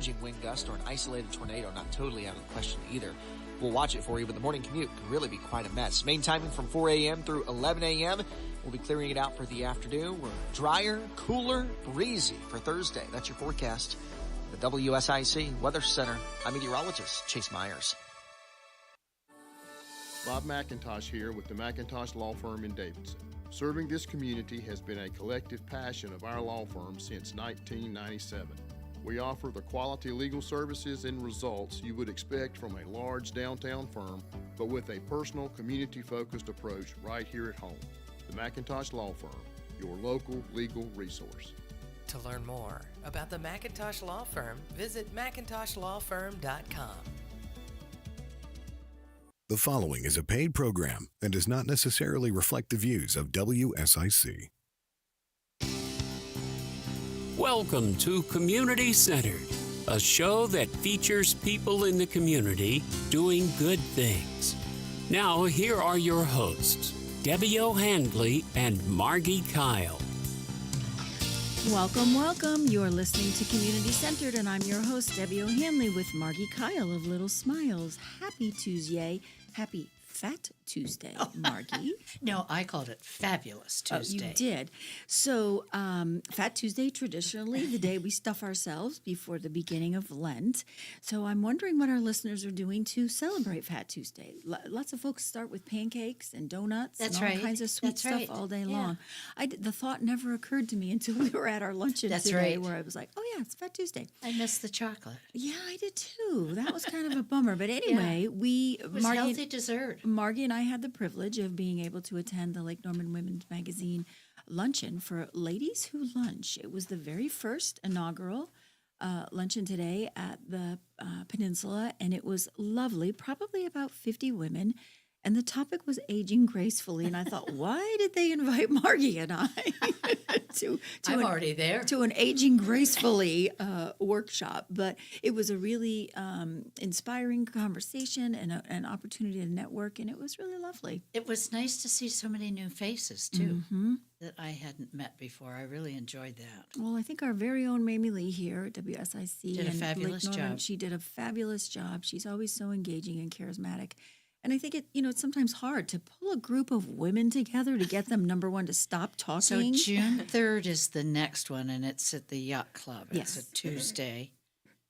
damaging wind gust or an isolated tornado not totally out of the question either. We'll watch it for you, but the morning commute could really be quite a mess. Main timing from 4 a.m. through 11 a.m. We'll be clearing it out for the afternoon. We're drier, cooler, breezy for Thursday. That's your forecast. The WSIC Weather Center. I'm meteorologist Chase Myers. Bob McIntosh here with the McIntosh Law Firm in Davidson. Serving this community has been a collective passion of our law firm since 1997. We offer the quality legal services and results you would expect from a large downtown firm, but with a personal, community-focused approach right here at home. The McIntosh Law Firm, your local legal resource. To learn more about the McIntosh Law Firm, visit McIntoshlawFirm.com. The following is a paid program and does not necessarily reflect the views of WSIC. Welcome to Community Centered, a show that features people in the community doing good things. Now, here are your hosts, Debbie O'Handley and Margi Kyle. Welcome, welcome. You're listening to Community Centered, and I'm your host, Debbie O'Handley, with Margi Kyle of Little Smiles. Happy Tuesday. Happy Fat Tuesday, Margi. No, I called it Fabulous Tuesday. Oh, you did. So, Fat Tuesday, traditionally the day we stuff ourselves before the beginning of Lent. So I'm wondering what our listeners are doing to celebrate Fat Tuesday. Lots of folks start with pancakes and donuts and all kinds of sweet stuff all day long. The thought never occurred to me until we were at our luncheon today where I was like, oh yeah, it's Fat Tuesday. I missed the chocolate. Yeah, I did too. That was kind of a bummer. But anyway, it was healthy dessert. Margi and I had the privilege of being able to attend the Lake Norman Women's Magazine luncheon for Ladies Who Lunch. It was the very first inaugural luncheon today at the Peninsula, and it was lovely, probably about 50 women. And the topic was aging gracefully. And I thought, why did they invite Margi and I I'm already there. To an aging gracefully workshop? But it was a really inspiring conversation and an opportunity to network. And it was really lovely. It was nice to see so many new faces, too, that I hadn't met before. I really enjoyed that. Well, I think our very own Mamie Lee here at WSIC did a fabulous job. She did a fabulous job. She's always so engaging and charismatic. And I think it's sometimes hard to pull a group of women together to get them, number one, to stop talking. So June 3rd is the next one, and it's at the Yacht Club. It's a Tuesday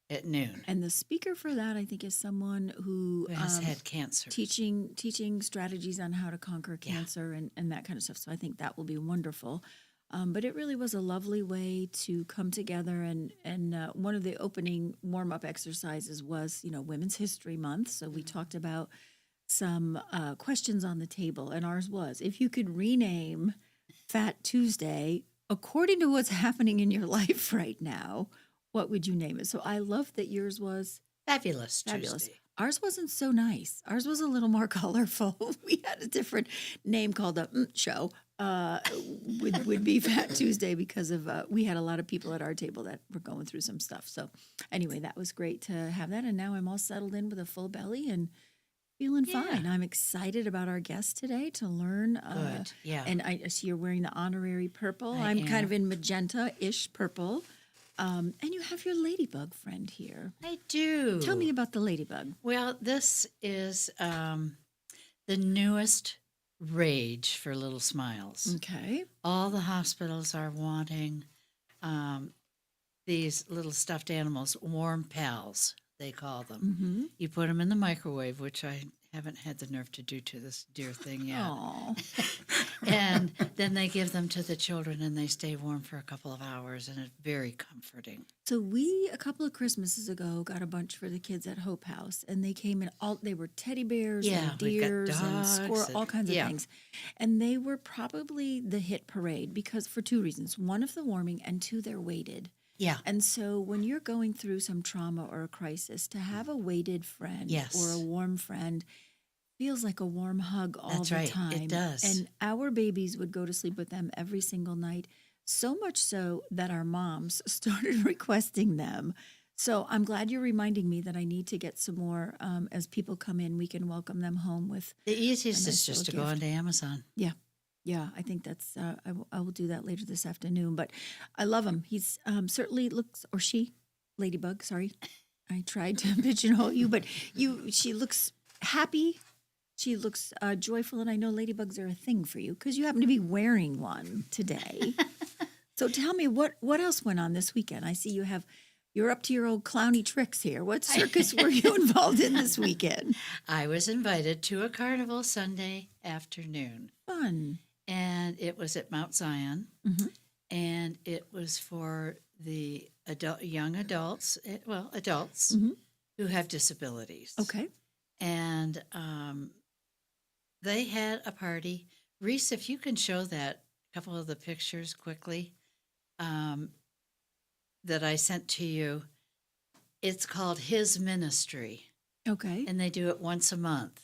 at noon. And the speaker for that, I think, is someone who has had cancer. Teaching strategies on how to conquer cancer and that kind of stuff. So I think that will be wonderful. But it really was a lovely way to come together. And one of the opening warm-up exercises was, Women's History Month. So we talked about some questions on the table, and ours was, if you could rename Fat Tuesday according to what's happening in your life right now, what would you name it? So I love that yours was Fabulous Tuesday. Ours wasn't so nice. Ours was a little more colorful. We had a different name called the Show. Would be Fat Tuesday because of we had a lot of people at our table that were going through some stuff. So anyway, that was great to have that, and now I'm all settled in with a full belly and feeling fine. I'm excited about our guest today to learn. Good, yeah. And I see you're wearing the honorary purple. I'm kind of in magenta-ish purple. And you have your ladybug friend here. I do. Tell me about the ladybug. Well, this is the newest rage for Little Smiles. Okay. All the hospitals are wanting these little stuffed animals, warm pals, they call them. Mm-hmm. You put them in the microwave, which I haven't had the nerve to do to this dear thing yet. And then they give them to the children, and they stay warm for a couple of hours, and it's very comforting. So we, a couple of Christmases ago, got a bunch for the kids at Hope House, and they came in they were teddy bears and deers and squirrels, all kinds of things. And they were probably the hit parade because for two reasons. One, of the warming, and two, they're weighted. Yeah. And so when you're going through some trauma or a crisis, to have a weighted friend or a warm friend feels like a warm hug all the time. It does. And our babies would go to sleep with them every single night, so much so that our moms started requesting them. So I'm glad you're reminding me that I need to get some more. As people come in, we can welcome them home with the easiest is just to go onto Amazon. Yeah. Yeah, I think that's, I will do that later this afternoon. But I love him. He's certainly looks, or she, Ladybug, sorry. I tried to pigeonhole you, but she looks happy. She looks joyful, and I know ladybugs are a thing for you because you happen to be wearing one today. So tell me, what else went on this weekend? I see you're up to your old clowny tricks here. What circus were you involved in this weekend? I was invited to a carnival Sunday afternoon. Fun. And it was at Mount Zion. Mm-hmm. And it was for the young adults, adults Mm-hmm. who have disabilities. Okay. And they had a party. Reese, if you can show that couple of the pictures quickly that I sent to you. It's called His Ministry. Okay. And they do it once a month.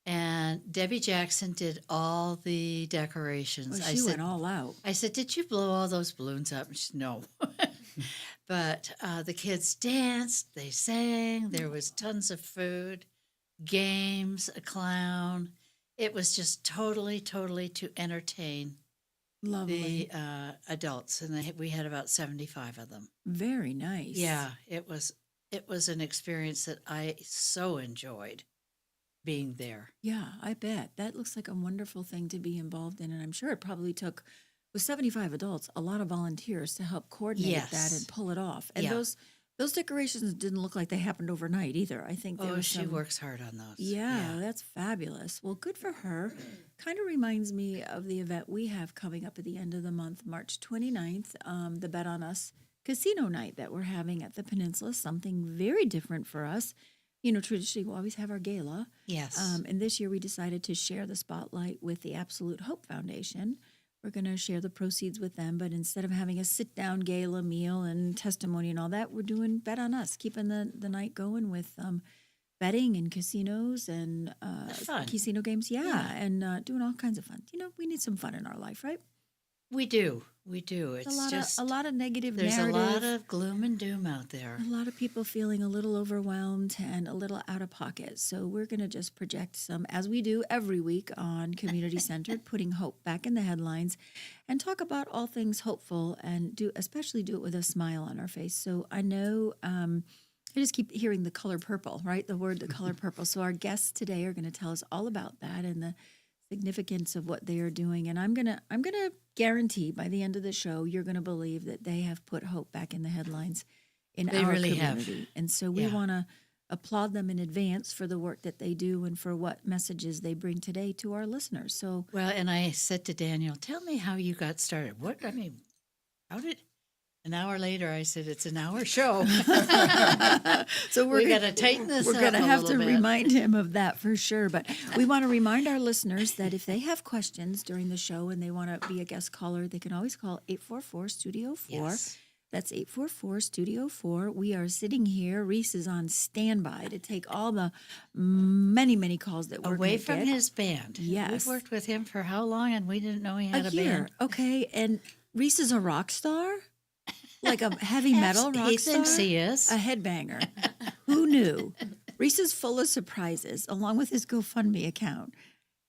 And Debbie Jackson did all the decorations. Well, she went all out. I said, did you blow all those balloons up? And she said, no. But the kids danced, they sang, there was tons of food, games, a clown. It was just totally to entertain Lovely. the adults. And we had about 75 of them. Very nice. Yeah, it was an experience that I so enjoyed being there. Yeah, I bet. That looks like a wonderful thing to be involved in. And I'm sure it probably took, with 75 adults, a lot of volunteers to help coordinate that and pull it off. And those decorations didn't look like they happened overnight either. I think there was she works hard on those. Yeah, that's fabulous. Well, good for her. Kind of reminds me of the event we have coming up at the end of the month, March 29th, the Bet on Us Casino Night that we're having at the Peninsula, something very different for us. You know, traditionally, we always have our gala. Yes. And this year we decided to share the spotlight with the Absolute Hope Foundation. We're going to share the proceeds with them, but instead of having a sit-down gala meal and testimony and all that, we're doing Bet on Us, keeping the night going with betting and casinos and casino games. Yeah. And doing all kinds of fun. You know, we need some fun in our life, right? We do. It's a lot of negative there's narrative. a lot of gloom and doom out there. A lot of people feeling a little overwhelmed and a little out of pocket. So we're going to just project some, as we do every week on Community Centered, putting hope back in the headlines and talk about all things hopeful and especially do it with a smile on our face. So I know I just keep hearing the color purple, right? The word, the color purple. So our guests today are going to tell us all about that and the significance of what they are doing. And I'm gonna guarantee by the end of the show, you're gonna believe that they have put hope back in the headlines in our community. Have. And so we want to applaud them in advance for the work that they do and for what messages they bring today to our listeners. So well, and I said to Daniel, tell me how you got started. How did an hour later, I said, it's an hour show. So we got to tighten this up. We're going to have to remind him of that for sure. But we want to remind our listeners that if they have questions during the show and they want to be a guest caller, they can always call 844-STUDIO-4. Yes. That's 844-STUDIO-4. We are sitting here. Reese is on standby to take all the many calls that we're away from his band. Yes. We've worked with him for how long, and we didn't know he had a band. Okay, and Reese is a rock star? Like a heavy metal rock star? He thinks he is. A headbanger. Who knew? Reese is full of surprises, along with his GoFundMe account.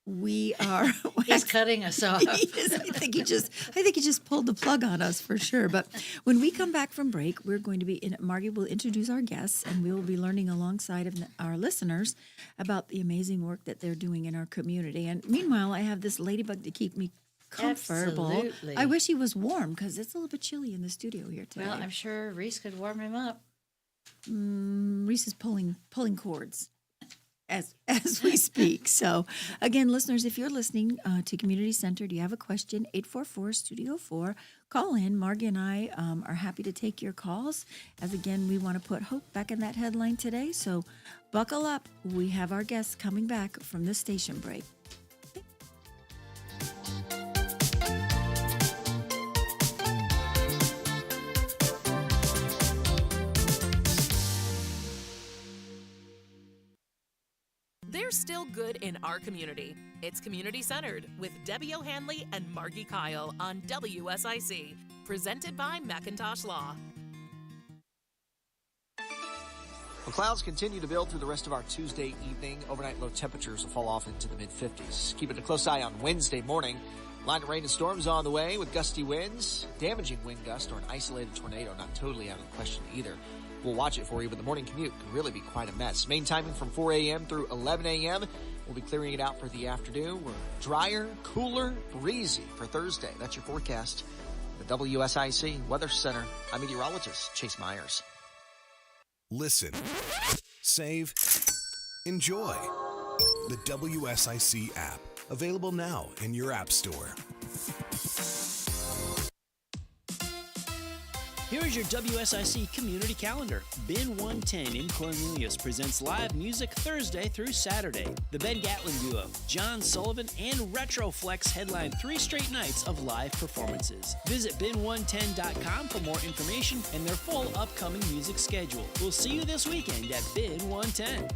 We are. He's cutting us off. I think he just pulled the plug on us for sure. But when we come back from break, we're going to be Margie will introduce our guests, and we will be learning alongside of our listeners about the amazing work that they're doing in our community. And meanwhile, I have this ladybug to keep me comfortable. Absolutely. I wish he was warm because it's a little bit chilly in the studio here today. Well, I'm sure Reese could warm him up. Reese is pulling cords as we speak. So, again, listeners, if you're listening to Community Centered, you have a question, 844-STUDIO-4, call in. Margie and I are happy to take your calls. As, again, we want to put hope back in that headline today. So buckle up. We have our guests coming back from the station break. There's still good in our community. It's Community Centered with Debbie O'Hanley and Margi Kyle on WSIC, presented by Macintosh Law. Well, clouds continue to build through the rest of our Tuesday evening. Overnight low temperatures will fall off into the mid-50s. Keeping a close eye on Wednesday morning. Line of rain and storms on the way with gusty winds. Damaging wind gust or an isolated tornado not totally out of the question either. We'll watch it for you, but the morning commute could really be quite a mess. Main timing from 4 a.m. through 11 a.m. We'll be clearing it out for the afternoon. We're drier, cooler, breezy for Thursday. That's your forecast. The WSIC Weather Center. I'm meteorologist Chase Myers. Listen, save, enjoy. The WSIC app, available now in your app store. Here's your WSIC community calendar. Bin 110 in Cornelius presents live music Thursday through Saturday. The Ben Gatlin Duo, John Sullivan, and Retroflex headline 3 straight nights of live performances. Visit bin110.com for more information and their full upcoming music schedule. We'll see you this weekend at Bin 110.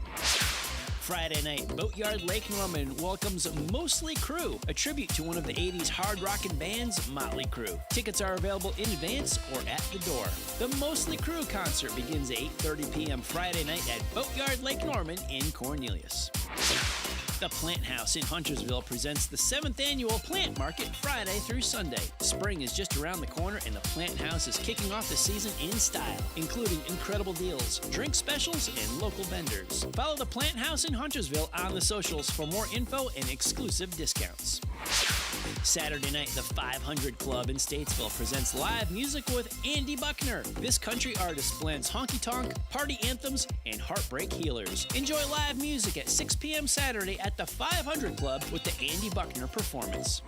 Friday night, Boatyard Lake Norman welcomes Mostly Crew, a tribute to one of the 80s hard rockin' bands, Motley Crue. Tickets are available in advance or at the door. The Mostly Crew concert begins at 8:30 p.m. Friday night at Boatyard Lake Norman in Cornelius. The Plant House in Huntersville presents the 7th annual Plant Market Friday through Sunday. Spring is just around the corner and the Plant House is kicking off the season in style, including incredible deals, drink specials, and local vendors. Follow the Plant House in Huntersville on the socials for more info and exclusive discounts. Saturday night, the 500 Club in Statesville presents live music with Andy Buckner. This country artist blends honky-tonk, party anthems, and heartbreak healers. Enjoy live music at 6 p.m. Saturday at the 500 Club with the Andy Buckner performance.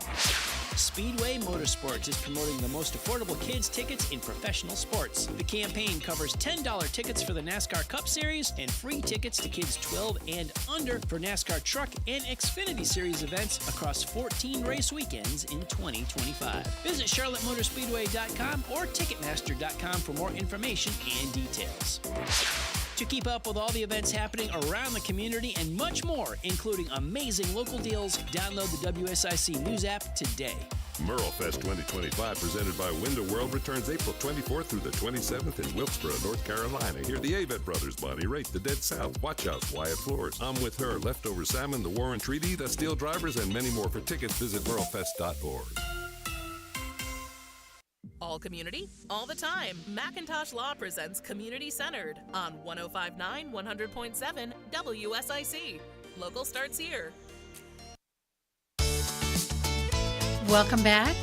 Speedway Motorsports is promoting the most affordable kids' tickets in professional sports. The campaign covers $10 tickets for the NASCAR Cup Series and free tickets to kids 12 and under for NASCAR Truck and Xfinity Series events across 14 race weekends in 2025. Visit CharlotteMotorspeedway.com or Ticketmaster.com for more information and details. To keep up with all the events happening around the community and much more, including amazing local deals, download the WSIC News app today. Merlefest 2025, presented by Window World, returns April 24th through the 27th in Wilkesboro, North Carolina. Hear the Avett Brothers, Bonnie Raitt, The Dead South, Watch House, Wyatt Floors, I'm With Her, Leftover Salmon, The Warren Treaty, The Steel Drivers, and many more. For tickets, visit merlefest.org. All community, all the time. Macintosh Law presents Community Centered on 105.9, 100.7 WSIC. Local starts here. Welcome back.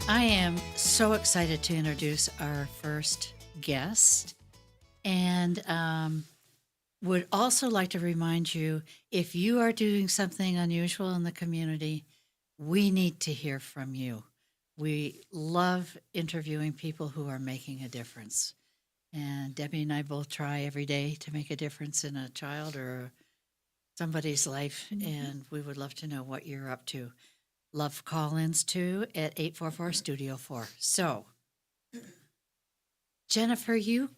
I am so excited to introduce our first guest, and would also like to remind you, if you are doing something unusual in the community, we need to hear from you. We love interviewing people who are making a difference. And Debbie and I both try every day to make a difference in a child or somebody's life, and we would love to know what you're up to. Love call-ins, too, at 844-STUDIO-4. So, Jennifer, you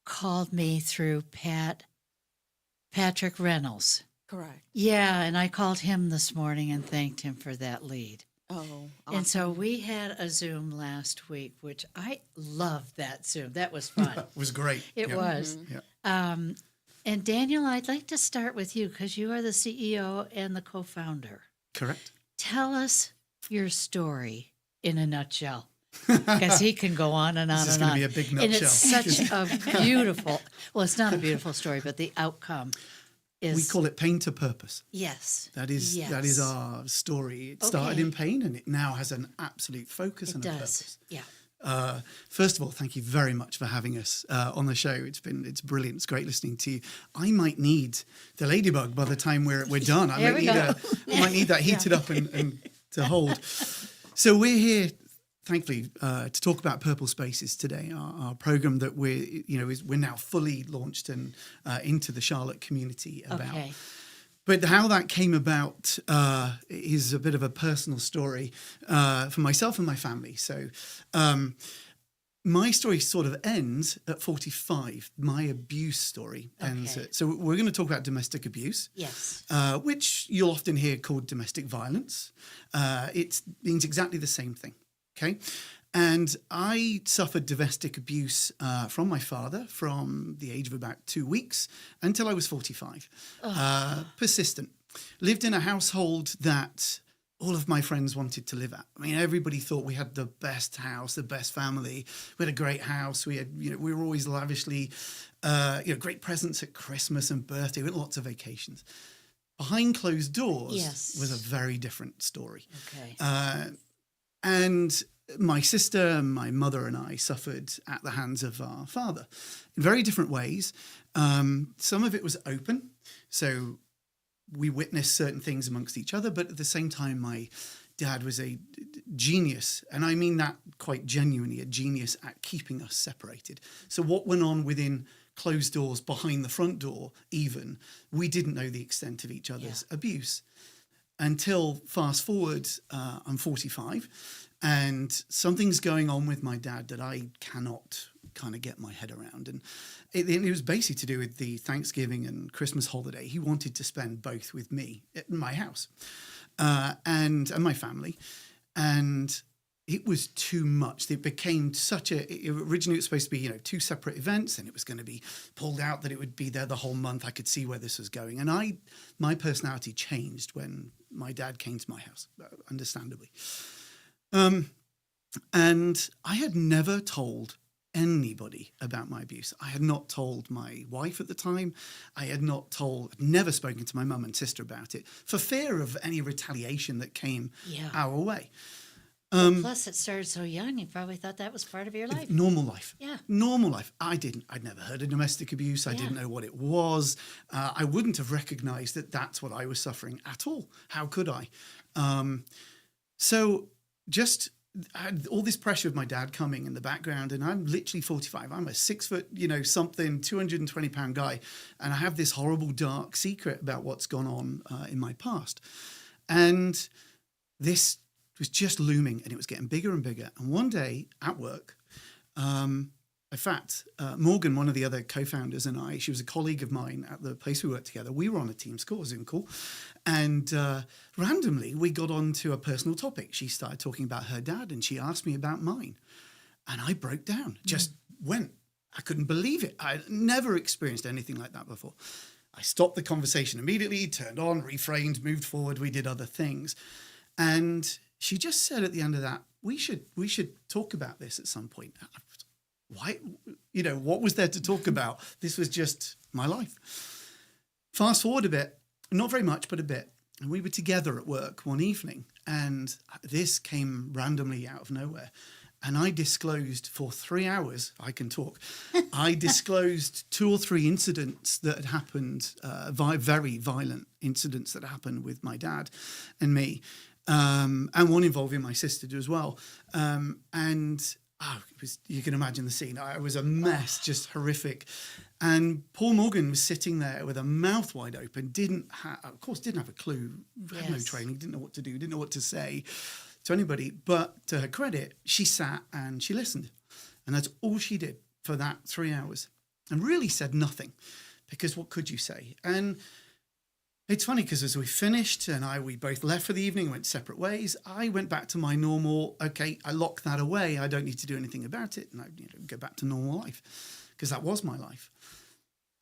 called me through Patrick Reynolds. Correct. Yeah, and I called him this morning and thanked him for that lead. Oh, awesome. And so we had a Zoom last week, which I loved that Zoom. That was fun. It was great. It was. Yeah. And Daniel, I'd like to start with you because you are the CEO and the co-founder. Correct. Tell us your story in a nutshell, because he can go on and on This is and on. going to be a big nutshell. And it's such a beautiful, well, it's not a beautiful story, but the outcome is... We call it Pain to Purpose. Yes. That is our story. It started in pain, and it now has an absolute focus and a purpose. Yeah. First of all, thank you very much for having us on the show. It's brilliant. It's great listening to you. I might need the ladybug by the time we're done. I might need that heated up and to hold. So we're here, thankfully, to talk about Purple Spaces today. Our program that we're now fully launched and into the Charlotte community about. Okay. But how that came about is a bit of a personal story for myself and my family. So my story sort of ends at 45. My abuse story ends at... So we're going to talk about domestic abuse. Yes. Which you'll often hear called domestic violence. It means exactly the same thing. Okay. And I suffered domestic abuse from my father from the age of about 2 weeks until I was 45. Persistent. Lived in a household that all of my friends wanted to live at. I mean, everybody thought we had the best house, the best family. We had a great house. We had, we were always lavishly, great presents at Christmas and birthday. We had lots of vacations. Behind closed doors was a very different story. Okay. And my sister, my mother and I suffered at the hands of our father in very different ways. Some of it was open. So we witnessed certain things amongst each other, but at the same time, my dad was a genius, and I mean that quite genuinely, a genius at keeping us separated. So what went on within closed doors, behind the front door even, we didn't know the extent of each other's abuse. Until fast forward, I'm 45, and something's going on with my dad that I cannot kind of get my head around. And it was basically to do with the Thanksgiving and Christmas holiday. He wanted to spend both with me at my house and my family. And it was too much. It became originally it was supposed to be, 2 separate events, and it was going to be pulled out that it would be there the whole month. I could see where this was going. And my personality changed when my dad came to my house, understandably. And I had never told anybody about my abuse. I had not told my wife at the time. I had never spoken to my mum and sister about it for fear of any retaliation that came our way. Plus, it started so young, you probably thought that was part of your life. Normal life. Yeah. Normal life. I'd never heard of domestic abuse. I didn't know what it was. I wouldn't have recognized that that's what I was suffering at all. How could I? So just I had all this pressure of my dad coming in the background, and I'm literally 45. I'm a 6 foot, 220 pound guy. And I have this horrible, dark secret about what's gone on in my past. And this was just looming, and it was getting bigger and bigger. And one day at work, in fact, Morgan, one of the other co-founders, and she was a colleague of mine at the place we worked together. We were on a Teams call, Zoom call, and randomly we got onto a personal topic. She started talking about her dad, and she asked me about mine. And I broke down, just went. I couldn't believe it. I had never experienced anything like that before. I stopped the conversation immediately, turned on, reframed, moved forward. We did other things. And she just said at the end of that, we should talk about this at some point. Why? What was there to talk about? This was just my life. Fast forward a bit, not very much, but a bit. And we were together at work one evening, and this came randomly out of nowhere. And I disclosed for 3 hours, I can talk, I disclosed 2 or 3 incidents that had happened, very violent incidents that happened with my dad and me. And one involving my sister as well. You can imagine the scene. I was a mess, just horrific. And Paul Morgan was sitting there with a mouth wide open, didn't have a clue, had no training, didn't know what to do, didn't know what to say to anybody. But to her credit, she sat and she listened. And that's all she did for that 3 hours. And really said nothing, because what could you say? And it's funny because as we finished and we both left for the evening, went separate ways, I went back to my normal, I locked that away. I don't need to do anything about it. And I go back to normal life, because that was my life.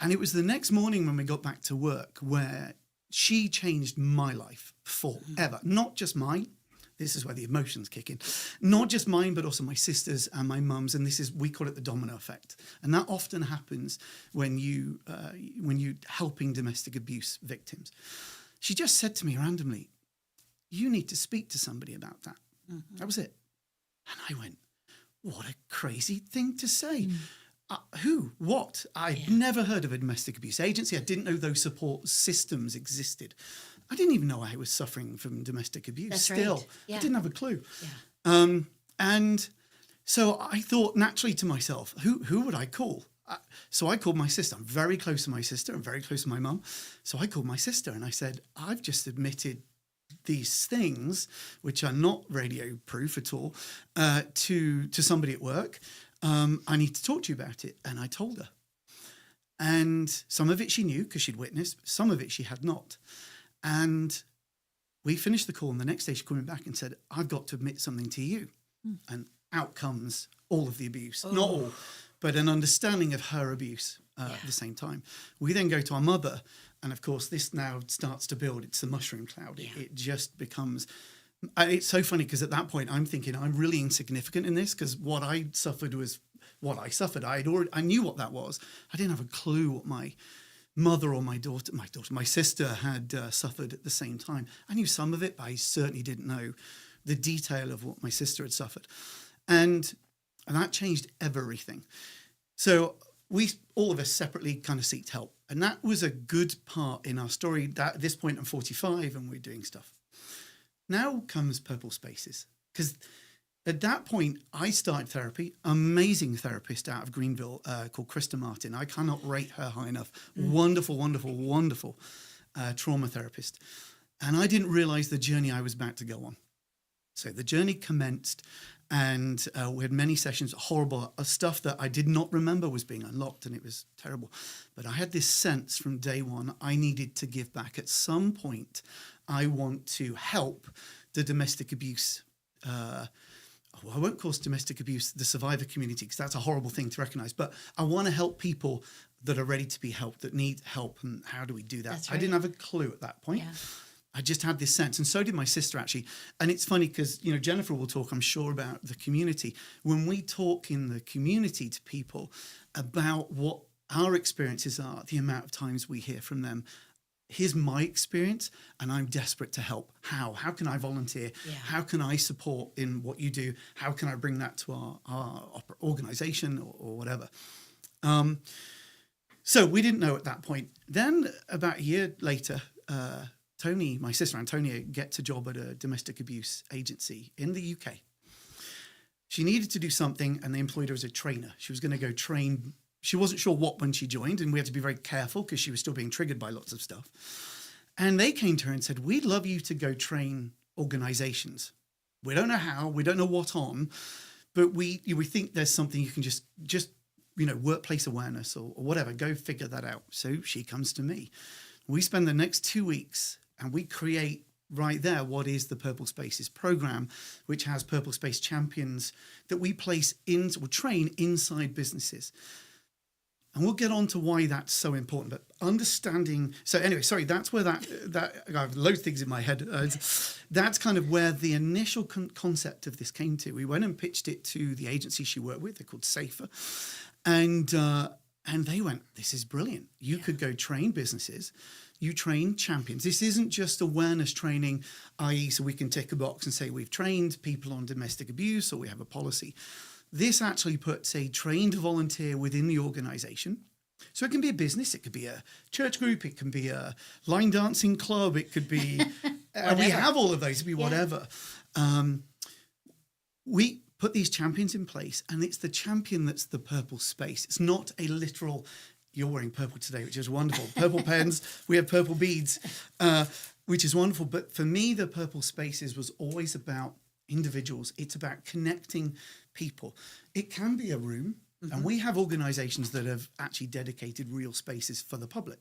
And it was the next morning when we got back to work where she changed my life forever. Not just mine. This is where the emotions kick in. Not just mine, but also my sister's and my mum's. And we call it the domino effect. And that often happens when you helping domestic abuse victims. She just said to me randomly, "You need to speak to somebody about that." Mm-hmm. That was it. And I went, what a crazy thing to say. Who? What? I'd never heard of a domestic abuse agency. I didn't know those support systems existed. I didn't even know I was suffering from domestic abuse. That's still. Right. Yeah. I didn't have a clue. Yeah. And so I thought naturally to myself, who would I call? So I called my sister. I'm very close to my sister. I'm very close to my mum. So I called my sister and I said, I've just admitted these things, which are not radio proof at all, to somebody at work. I need to talk to you about it. And I told her. And some of it she knew because she'd witnessed. Some of it she had not. And we finished the call, and the next day she called me back and said, I've got to admit something to you. And out comes all of the abuse. Not all, but an understanding of her abuse at the same time. We then go to our mother, and of course this now starts to build. It's the mushroom cloud. It just becomes And it's so funny because at that point I'm thinking I'm really insignificant in this, because what I suffered was what I suffered. I knew what that was. I didn't have a clue what my mother or my sister had suffered at the same time. I knew some of it, but I certainly didn't know the detail of what my sister had suffered. And that changed everything. So we, all of us separately, kind of sought help. And that was a good part in our story. That at this point I'm 45 and we're doing stuff. Now comes Purple Spaces, because at that point I started therapy. Amazing therapist out of Greenville called Krista Martin. I cannot rate her high enough. Wonderful, wonderful, wonderful trauma therapist. And I didn't realize the journey I was about to go on. So the journey commenced, and we had many sessions, horrible stuff that I did not remember was being unlocked, and it was terrible. But I had this sense from day one I needed to give back. At some point, I want to help the domestic abuse. I won't call domestic abuse the survivor community, because that's a horrible thing to recognize. But I want to help people that are ready to be helped, that need help. And how do we do that? That's right. I didn't have a clue at that point. Yeah. I just had this sense, and so did my sister, actually. And it's funny because, Jennifer will talk, I'm sure, about the community. When we talk in the community to people about what our experiences are, the amount of times we hear from them, here's my experience, and I'm desperate to help. How? How can I volunteer? Yeah. How can I support in what you do? How can I bring that to our organization or whatever? So we didn't know at that point. Then about a year later, Tony, my sister Antonia, gets a job at a domestic abuse agency in the UK. She needed to do something, and they employed her as a trainer. She was going to go train. She wasn't sure what when she joined, and we had to be very careful because she was still being triggered by lots of stuff. And they came to her and said, we'd love you to go train organizations. We don't know how, we don't know what on, but we think there's something you can just workplace awareness or whatever, go figure that out. So she comes to me. We spend the next 2 weeks and we create right there what is the Purple Spaces program, which has Purple Space champions that we train inside businesses. And we'll get on to why that's so important. But understanding, so anyway, sorry, that's where that I have loads of things in my head. That's kind of where the initial concept of this came to. We went and pitched it to the agency she worked with. They're called Safer, and they went, "This is brilliant. You could go train businesses. You train champions. This isn't just awareness training, i.e., so we can tick a box and say we've trained people on domestic abuse or we have a policy." This actually puts a trained volunteer within the organization. So it can be a business, it could be a church group, it can be a line dancing club, it could be, we have all of those, it could be whatever. We put these champions in place, and it's the champion that's the purple space. It's not a literal, you're wearing purple today, which is wonderful. Purple pens, we have purple beads, which is wonderful. But for me, the Purple Spaces was always about individuals. It's about connecting people. It can be a room, and we have organizations that have actually dedicated real spaces for the public.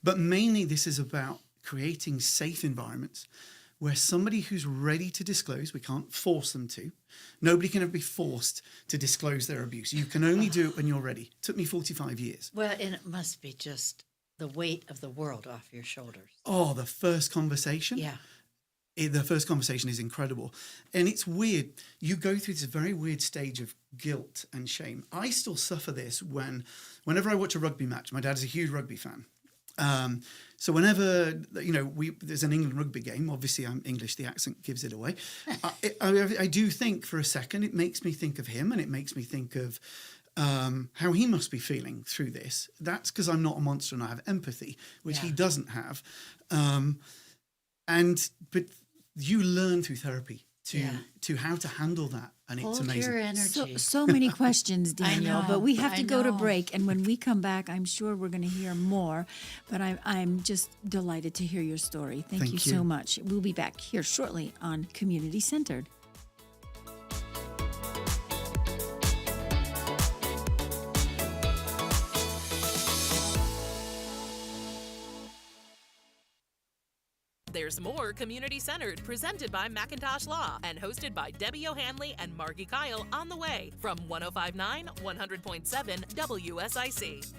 But mainly this is about creating safe environments where somebody who's ready to disclose, we can't force them to. Nobody can ever be forced to disclose their abuse. You can only do it when you're ready. It took me 45 years. Well, and it must be just the weight of the world off your shoulders. Oh, the first conversation? Yeah. The first conversation is incredible. And it's weird. You go through this very weird stage of guilt and shame. I still suffer this whenever I watch a rugby match. My dad's a huge rugby fan. So whenever, there's an England rugby game, obviously I'm English, the accent gives it away. I do think for a second, it makes me think of him, and it makes me think of how he must be feeling through this. That's because I'm not a monster and I have empathy, which he doesn't have. But you learn through therapy to how to handle that, and it's amazing. Your energy. So many questions, Daniel, but we have to go to know. break, and when we come back, I'm sure we're going to hear more. But I'm just delighted to hear your story. Thank you so much. We'll be back here shortly on Community Centered. There's more Community Centered, presented by Macintosh Law and hosted by Debbie O'Hanley and Margi Kyle, on the way from 105.9, 100.7 WSIC.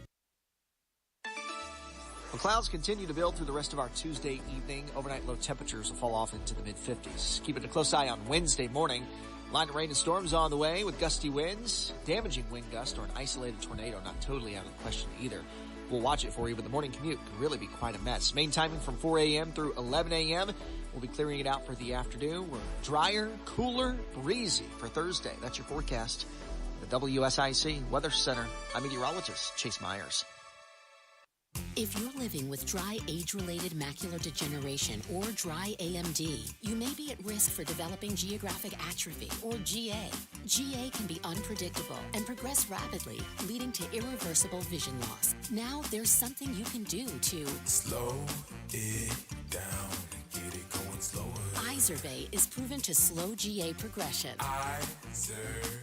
Well, clouds continue to build through the rest of our Tuesday evening. Overnight low temperatures will fall off into the mid-50s. Keeping a close eye on Wednesday morning. Line of rain and storms on the way with gusty winds. Damaging wind gust or an isolated tornado not totally out of the question either. We'll watch it for you, but the morning commute could really be quite a mess. Main timing from 4 a.m. through 11 a.m. We'll be clearing it out for the afternoon. We're drier, cooler, breezy for Thursday. That's your forecast. The WSIC Weather Center. I'm meteorologist Chase Myers. If you're living with dry age-related macular degeneration or dry AMD, you may be at risk for developing geographic atrophy or GA. GA can be unpredictable and progress rapidly, leading to irreversible vision loss. Now there's something you can do to slow it down and get it going slower. Izervay is proven to slow GA progression. Izervay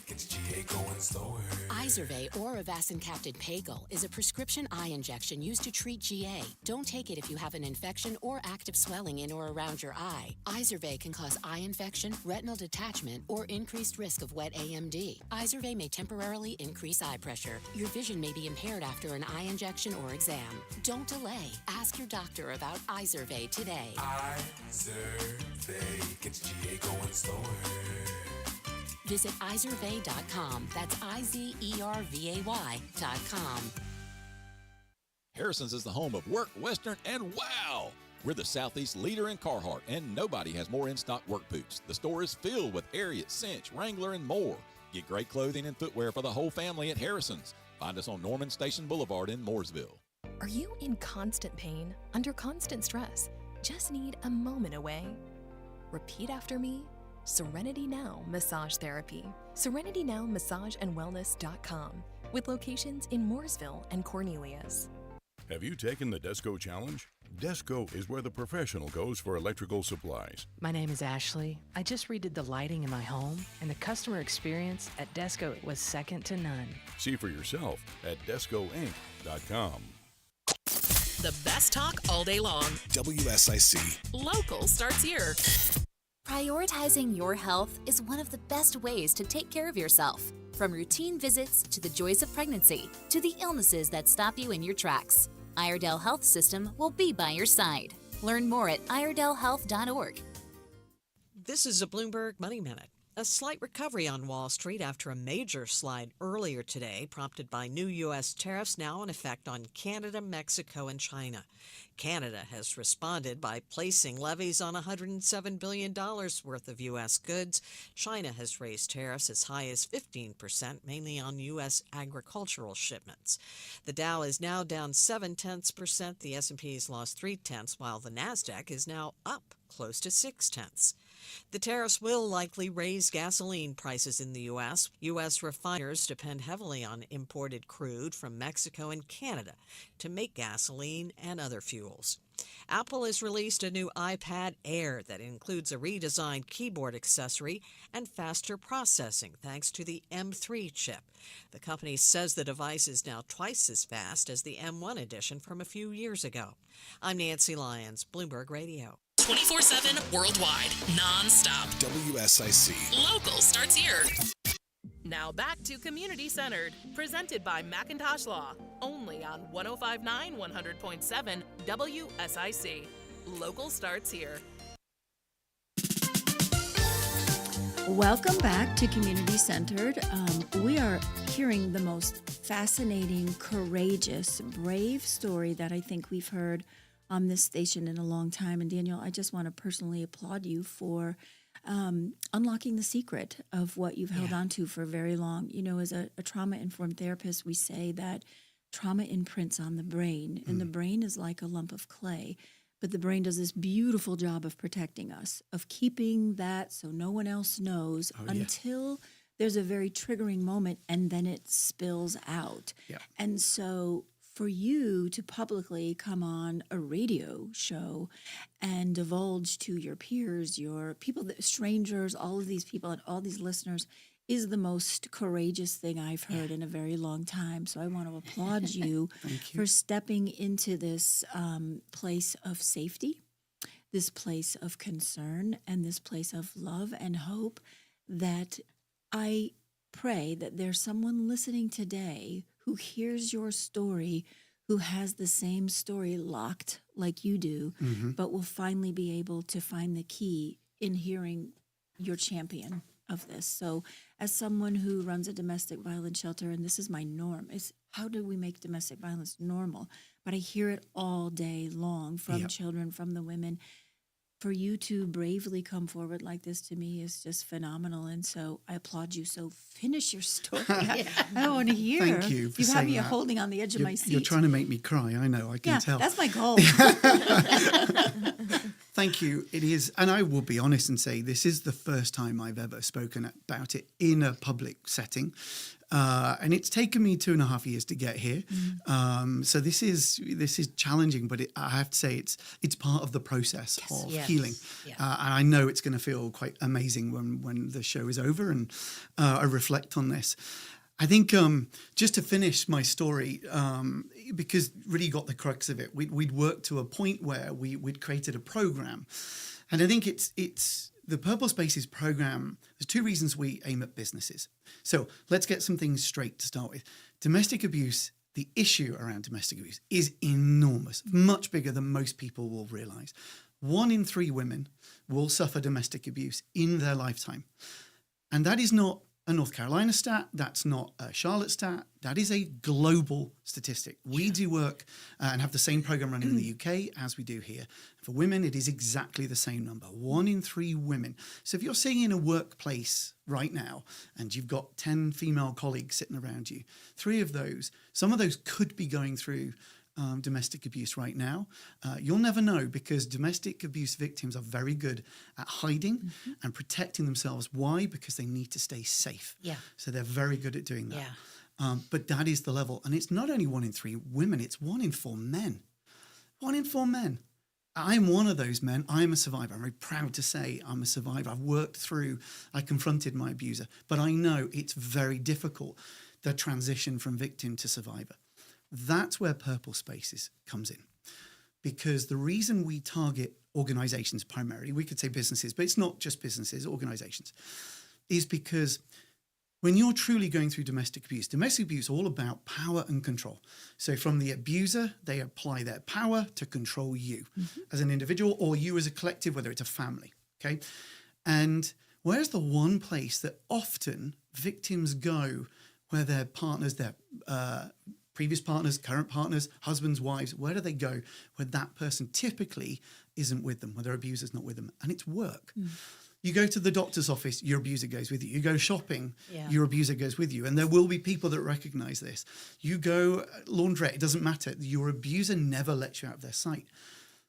gets GA going slower. Izervay or avacincaptad pagel is a prescription eye injection used to treat GA. Don't take it if you have an infection or active swelling in or around your eye. Izervay can cause eye infection, retinal detachment, or increased risk of wet AMD. Izervay may temporarily increase eye pressure. Your vision may be impaired after an eye injection or exam. Don't delay. Ask your doctor about Izervay today. Izervay gets GA going slower. Visit Izervay.com. That's IZERVAY.com. Harrison's is the home of Work, Western, and Wow! We're the Southeast leader in Carhartt, and nobody has more in-stock work boots. The store is filled with Ariat, Cinch, Wrangler, and more. Get great clothing and footwear for the whole family at Harrison's. Find us on Norman Station Boulevard in Mooresville. Are you in constant pain, under constant stress? Just need a moment away? Repeat after me. Serenity Now Massage Therapy. SerenityNowMassageAndWellness.com with locations in Mooresville and Cornelius. Have you taken the Desco Challenge? Desco is where the professional goes for electrical supplies. My name is Ashley. I just redid the lighting in my home, and the customer experience at Desco was second to none. See for yourself at DescoInc.com. The best talk all day long. WSIC. Local starts here. Prioritizing your health is one of the best ways to take care of yourself. From routine visits to the joys of pregnancy to the illnesses that stop you in your tracks, Iredell Health System will be by your side. Learn more at iredellhealth.org. This is a Bloomberg Money Minute. A slight recovery on Wall Street after a major slide earlier today, prompted by new U.S. tariffs now in effect on Canada, Mexico, and China. Canada has responded by placing levies on $107 billion worth of U.S. goods. China has raised tariffs as high as 15%, mainly on U.S. agricultural shipments. The Dow is now down 0.7%. The S&P has lost 0.3%, while the Nasdaq is now up close to 0.6%. The tariffs will likely raise gasoline prices in the U.S. U.S. refiners depend heavily on imported crude from Mexico and Canada to make gasoline and other fuels. Apple has released a new iPad Air that includes a redesigned keyboard accessory and faster processing thanks to the M3 chip. The company says the device is now twice as fast as the M1 edition from a few years ago. I'm Nancy Lyons, Bloomberg Radio. 24/7 worldwide, non-stop. WSIC. Local starts here. Now back to Community Centered, presented by Macintosh Law, only on 105.9, 100.7 WSIC. Local starts here. Welcome back to Community Centered. We are hearing the most fascinating, courageous, brave story that I think we've heard on this station in a long time. And Daniel, I just want to personally applaud you for unlocking the secret of what you've held on to for very long. You know, as a trauma-informed therapist, we say that trauma imprints on the brain, and the brain is like a lump of clay. But the brain does this beautiful job of protecting us, of keeping that so no one else knows until there's a very triggering moment, and then it spills out. Yeah. And so for you to publicly come on a radio show and divulge to your peers, your people, strangers, all of these people and all these listeners is the most courageous thing I've heard in a very long time. So I want to applaud you for stepping into this place of safety, this place of concern, and this place of love and hope, that I pray that there's someone listening today who hears your story, who has the same story locked like you do, but will finally be able to find the key in hearing your champion of this. So as someone who runs a domestic violence shelter, and this is my norm, is how do we make domestic violence normal? But I hear it all day long from children, from the women. For you to bravely come forward like this to me is just phenomenal. And so I applaud you. So finish your story. I want to hear. Thank you for You have saying me that. holding on the edge of my seat. You're trying to make me cry. I know. I can tell. That's my goal. Thank you. It is, and I will be honest and say this is the first time I've ever spoken about it in a public setting. And it's taken me 2.5 years to get here. So this is challenging, but I have to say it's part of the process of healing. And I know it's going to feel quite amazing when the show is over and I reflect on this. I think just to finish my story, because really got the crux of it, we'd worked to a point where we'd created a program. And I think it's the Purple Spaces program. There's 2 reasons we aim at businesses. So let's get some things straight to start with. Domestic abuse, the issue around domestic abuse is enormous, much bigger than most people will realize. 1 in 3 women will suffer domestic abuse in their lifetime. And that is not a North Carolina stat. That's not a Charlotte stat. That is a global statistic. We do work and have the same program running in the UK as we do here. For women, it is exactly the same number, 1 in 3 women. So if you're sitting in a workplace right now and you've got 10 female colleagues sitting around you, 3 of those, some of those could be going through domestic abuse right now. You'll never know because domestic abuse victims are very good at hiding and protecting themselves. Why? Because they need to stay safe. So they're very good at doing that. But that is the level. And it's not only 1 in 3 women, it's 1 in 4 men. 1 in 4 men. I'm one of those men. I'm a survivor. I'm very proud to say I'm a survivor. I've worked through, I confronted my abuser, but I know it's very difficult, the transition from victim to survivor. That's where Purple Spaces comes in. Because the reason we target organizations primarily, we could say businesses, but it's not just businesses, organizations, is because when you're truly going through domestic abuse is all about power and control. So from the abuser, they apply their power to control you as an individual or you as a collective, whether it's a family, okay? And where's the one place that often victims go where their partners, their previous partners, current partners, husbands, wives, where do they go where that person typically isn't with them, where their abuser's not with them? And it's work. You go to the doctor's office, your abuser goes with you. You go shopping, your abuser goes with you. And there will be people that recognize this. You go laundrette, it doesn't matter. Your abuser never lets you out of their sight.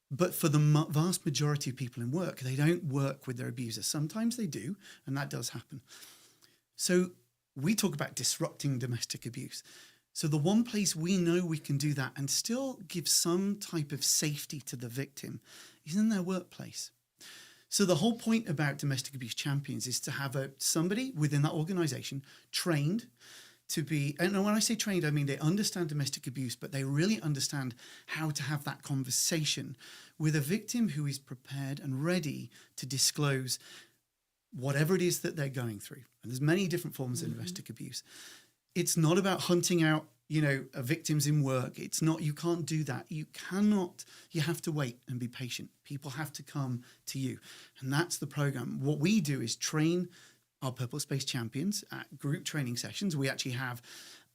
But for the vast majority of people in work, they don't work with their abuser. Sometimes they do, and that does happen. So we talk about disrupting domestic abuse. So the one place we know we can do that and still give some type of safety to the victim is in their workplace. So the whole point about domestic abuse champions is to have somebody within that organization trained to be, and when I say trained, I mean they understand domestic abuse, but they really understand how to have that conversation with a victim who is prepared and ready to disclose whatever it is that they're going through. And there's many different forms of domestic abuse. It's not about hunting out, victims in work. It's not, you can't do that. You have to wait and be patient. People have to come to you. And that's the program. What we do is train our Purple Space champions at group training sessions. We actually have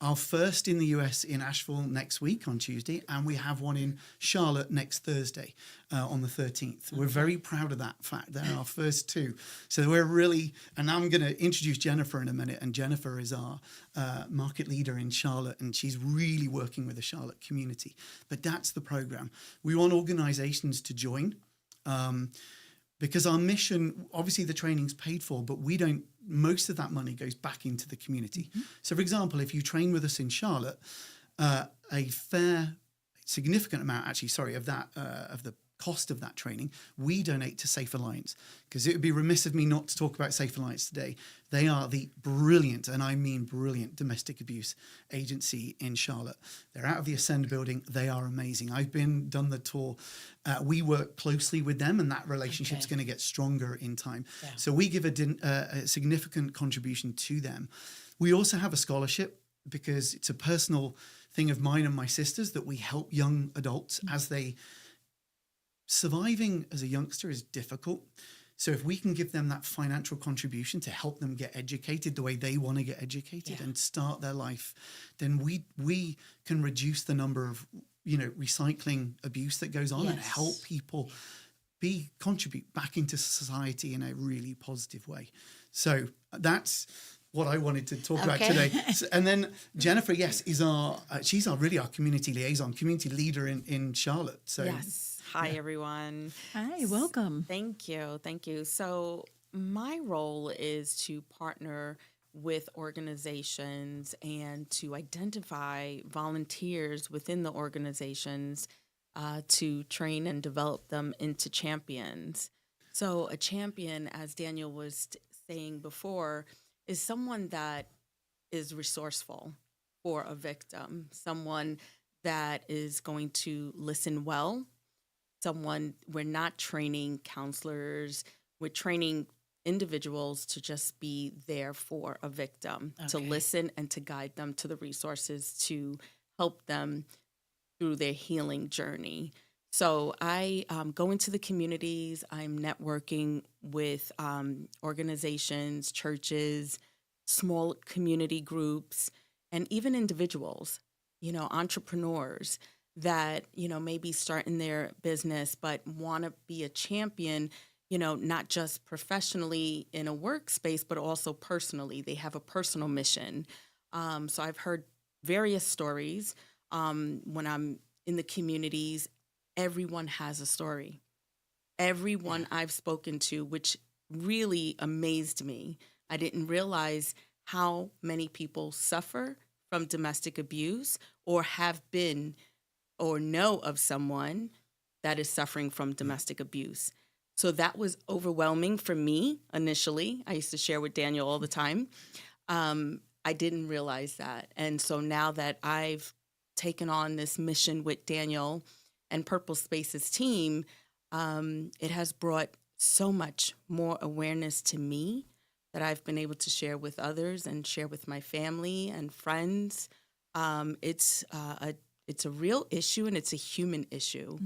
our first in the US in Asheville next week on Tuesday, and we have one in Charlotte next Thursday on the 13th. We're very proud of that fact. They're our first 2. So we're really, and I'm going to introduce Jennifer in a minute, and Jennifer is our market leader in Charlotte, and she's really working with the Charlotte community. But that's the program. We want organizations to join. Because our mission, obviously the training's paid for, but most of that money goes back into the community. So for example, if you train with us in Charlotte, a significant amount of the cost of that training, we donate to Safe Alliance, because it would be remiss of me not to talk about Safe Alliance today. They are the brilliant, and I mean brilliant, domestic abuse agency in Charlotte. They're out of the Ascend building. They are amazing. I've done the tour. We work closely with them, and that relationship's going to get stronger in time. So we give a significant contribution to them. We also have a scholarship, because it's a personal thing of mine and my sisters that we help young adults as surviving as a youngster is difficult. So if we can give them that financial contribution to help them get educated the way they want to get educated and start their life, then we can reduce the number of, recycling abuse that goes on and help people contribute back into society in a really positive way. So that's what I wanted to talk about today. And then Jennifer, she's our community liaison, community leader in Charlotte. So yes. Hi, everyone. Hi, welcome. Thank you. So my role is to partner with organizations and to identify volunteers within the organizations to train and develop them into champions. So a champion, as Daniel was saying before, is someone that is resourceful for a victim, someone that is going to listen well, we're not training counselors, we're training individuals to just be there for a victim, to listen and to guide them to the resources to help them through their healing journey. So I go into the communities, I'm networking with organizations, churches, small community groups, and even individuals, entrepreneurs that, maybe starting their business but want to be a champion, not just professionally in a workspace, but also personally. They have a personal mission. So I've heard various stories when I'm in the communities. Everyone has a story. Everyone I've spoken to, which really amazed me. I didn't realize how many people suffer from domestic abuse or have been or know of someone that is suffering from domestic abuse. So that was overwhelming for me initially. I used to share with Daniel all the time. I didn't realize that. And so now that I've taken on this mission with Daniel and Purple Space's team, it has brought so much more awareness to me that I've been able to share with others and share with my family and friends. It's a real issue and it's a human issue.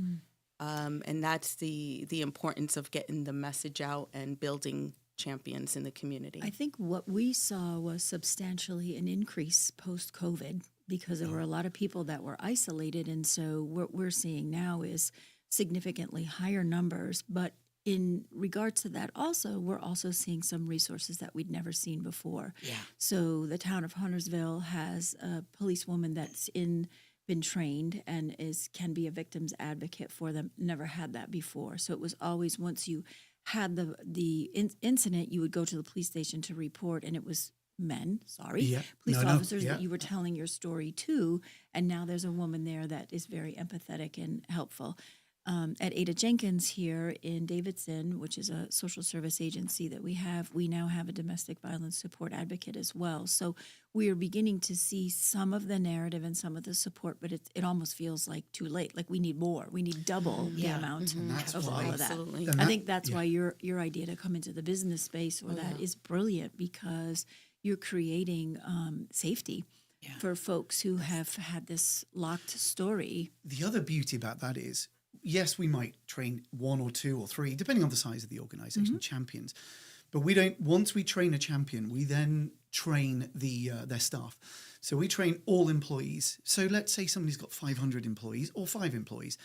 And that's the importance of getting the message out and building champions in the community. I think what we saw was substantially an increase post-COVID because there were a lot of people that were isolated. And so what we're seeing now is significantly higher numbers. But in regards to that also, we're also seeing some resources that we'd never seen before. Yeah. So the town of Huntersville has a policewoman that's been trained and can be a victim's advocate for them. Never had that before. So it was always once you had the incident, you would go to the police station to report, and it was police officers that you were telling your story to, and now there's a woman there that is very empathetic and helpful. At Ada Jenkins here in Davidson, which is a social service agency that we now have a domestic violence support advocate as well. So we are beginning to see some of the narrative and some of the support, but it almost feels like too late. Like we need more. We need double the amount of all of that. Absolutely. I think that's why your idea to come into the business space that is brilliant, because you're creating safety for folks who have had this locked story. The other beauty about that is, yes, we might train 1 or 2 or 3, depending on the size of the organization, champions. But we don't. Once we train a champion, we then train their staff. So we train all employees. So let's say somebody's got 500 employees or 5 employees.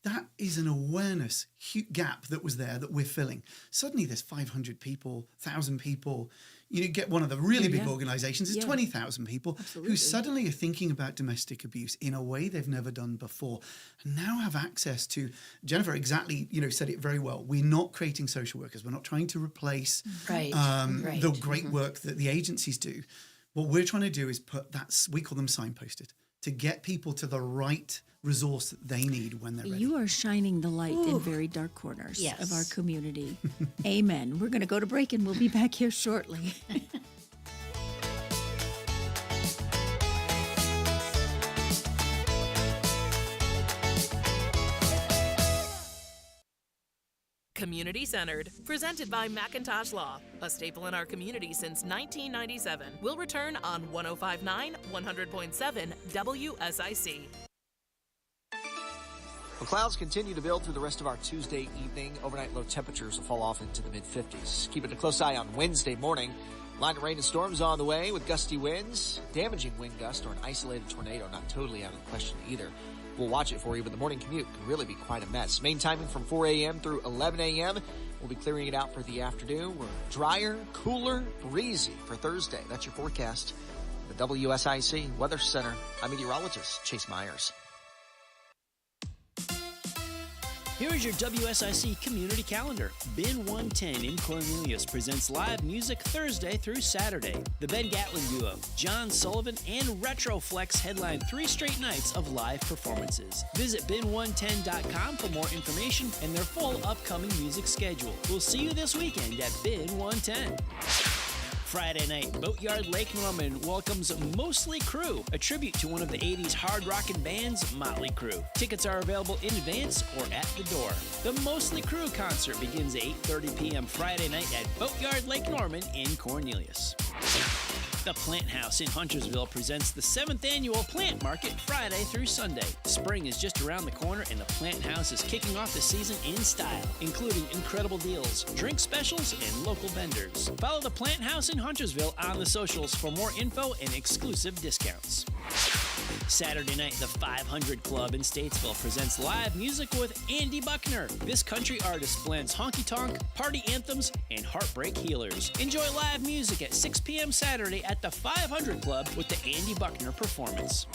That is an awareness gap that was there that we're filling. Suddenly there's 500 people, 1,000 people. You get one of the really big organizations, it's 20,000 people who suddenly are thinking about domestic abuse in a way they've never done before, and now have access to, Jennifer exactly, said it very well. We're not creating social workers. We're not trying to replace the great work that the agencies do. What we're trying to do is we call them signposted, to get people to the right resource that they need when they're ready. You are shining the light in very dark corners of our community. Amen. We're going to go to break and we'll be back here shortly. Community Centered, presented by Macintosh Law, a staple in our community since 1997. We'll return on 105.9, 100.7 WSIC. Well, clouds continue to build through the rest of our Tuesday evening. Overnight low temperatures will fall off into the mid-50s. Keeping a close eye on Wednesday morning. Line of rain and storms on the way with gusty winds. Damaging wind gust or an isolated tornado not totally out of the question either. We'll watch it for you, but the morning commute can really be quite a mess. Main timing from 4 a.m. through 11 a.m. We'll be clearing it out for the afternoon. We're drier, cooler, breezy for Thursday. That's your forecast. The WSIC Weather Center. I'm meteorologist Chase Myers. Here is your WSIC community calendar. Bin 110 in Cornelius presents live music Thursday through Saturday. The Ben Gatlin Duo, John Sullivan, and Retroflex headline 3 straight nights of live performances. Visit bin110.com for more information and their full upcoming music schedule. We'll see you this weekend at Bin 110. Friday night, Boatyard Lake Norman welcomes Mostly Crew, a tribute to one of the 80s hard rockin' bands, Motley Crue. Tickets are available in advance or at the door. The Mostly Crew concert begins at 8:30 p.m. Friday night at Boatyard Lake Norman in Cornelius. The Plant House in Huntersville presents the 7th annual Plant Market Friday through Sunday. Spring is just around the corner and the Plant House is kicking off the season in style, including incredible deals, drink specials, and local vendors. Follow the Plant House in Huntersville on the socials for more info and exclusive discounts. Saturday night, the 500 Club in Statesville presents live music with Andy Buckner. This country artist blends honky-tonk, party anthems, and heartbreak healers. Enjoy live music at 6 p.m. Saturday at the 500 Club with the Andy Buckner performance.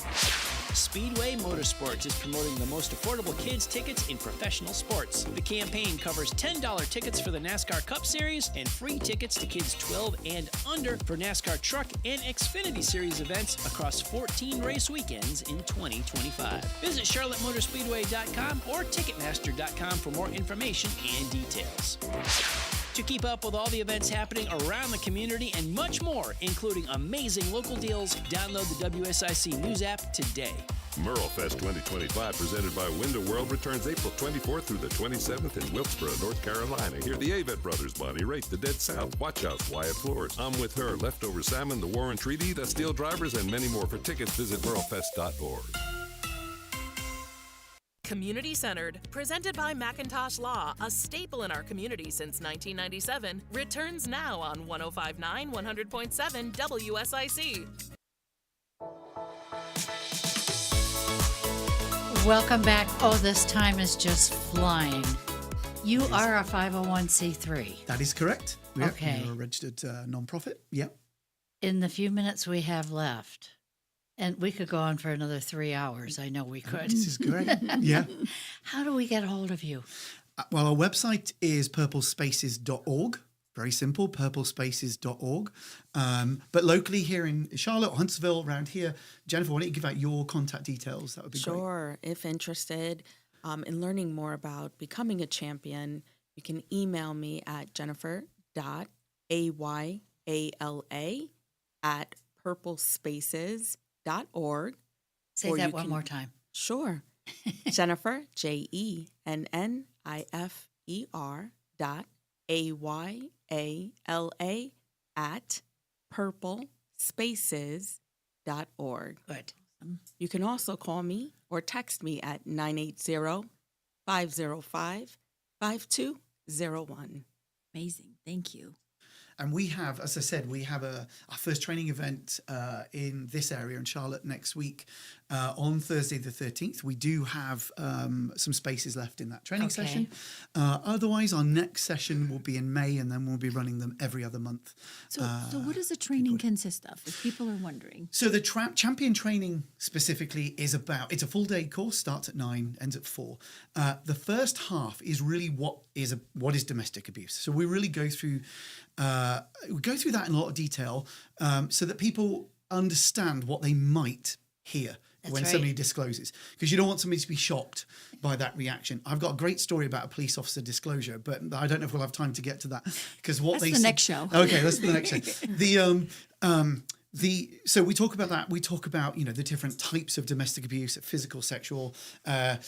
Speedway Motorsports is promoting the most affordable kids' tickets in professional sports. The campaign covers $10 tickets for the NASCAR Cup Series and free tickets to kids 12 and under for NASCAR Truck and Xfinity Series events across 14 race weekends in 2025. Visit CharlotteMotorspeedway.com or Ticketmaster.com for more information and details. To keep up with all the events happening around the community and much more, including amazing local deals, download the WSIC News app today. MerleFest 2025, presented by Window World, returns April 24th through the 27th in Wilkesboro, North Carolina. Hear the Avett Brothers, Bonnie Raitt, the Dead South, Watch House, Wyatt Flores, I'm With Her, Leftover Salmon, the Warren Treaty, the Steel Drivers, and many more. For tickets, visit merlefest.org. Community Centered, presented by Macintosh Law, a staple in our community since 1997, returns now on 105.9, 100.7 WSIC. Welcome back. Oh, this time is just flying. You are a 501c3. That is correct. Okay. You're a registered nonprofit. Yep. In the few minutes we have left, and we could go on for another 3 hours. I know we could. This is great. Yeah. How do we get a hold of you? Well, our website is purplespaces.org. Very simple, purplespaces.org. But locally here in Charlotte, Huntsville, around here, Jennifer, why don't you give out your contact details? That would be great. Sure. If interested in learning more about becoming a champion, you can email me at jennifer.ayla@purplespaces.org. Say that one more time. Sure. Jennifer, JENNIFER.AYLA@purplespaces.org. Good. You can also call me or text me at 980-505-5201. Amazing. Thank you. And we have, as I said, we have our first training event in this area in Charlotte next week on Thursday the 13th. We do have some spaces left in that training session. Otherwise, our next session will be in May, and then we'll be running them every other month. So what does the training consist of, if people are wondering? So the champion training specifically is it's a full day course, starts at 9, ends at 4. The first half is really what is domestic abuse. So we really go through that in a lot of detail so that people understand what they might hear when somebody discloses, because you don't want somebody to be shocked by that reaction. I've got a great story about a police officer disclosure, but I don't know if we'll have time to get to that, because That's the next show. Okay, that's the next show. So we talk about that. We talk about, the different types of domestic abuse, physical, sexual, and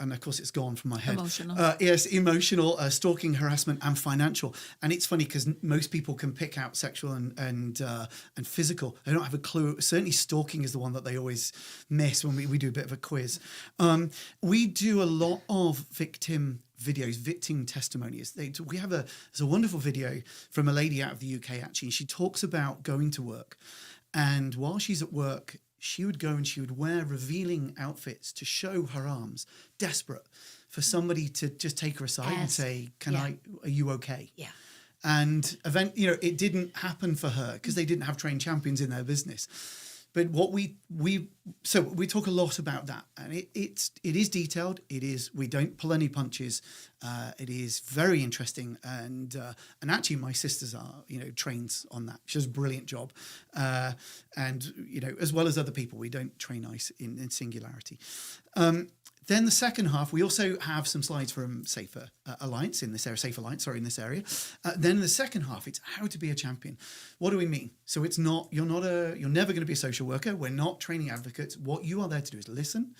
of course it's gone from my head. Emotional. Yes, emotional, stalking, harassment, and financial. And it's funny because most people can pick out sexual and physical. They don't have a clue. Certainly stalking is the one that they always miss when we do a bit of a quiz. We do a lot of victim videos, victim testimonies. There's a wonderful video from a lady out of the UK, actually, and she talks about going to work. And while she's at work, she would go and she would wear revealing outfits to show her arms, desperate for somebody to just take her aside and say, are you okay? Yeah. And it didn't happen for her because they didn't have trained champions in their business. But what we talk a lot about that, and it is detailed. We don't pull any punches. It is very interesting, and actually my sisters are trained on that. She does a brilliant job, and as well as other people, we don't train ice in singularity. Then the second half, we also have some slides from Safer Alliance in this area. Then in the second half, it's how to be a champion. What do we mean? So it's you're never going to be a social worker. We're not training advocates. What you are there to do is listen,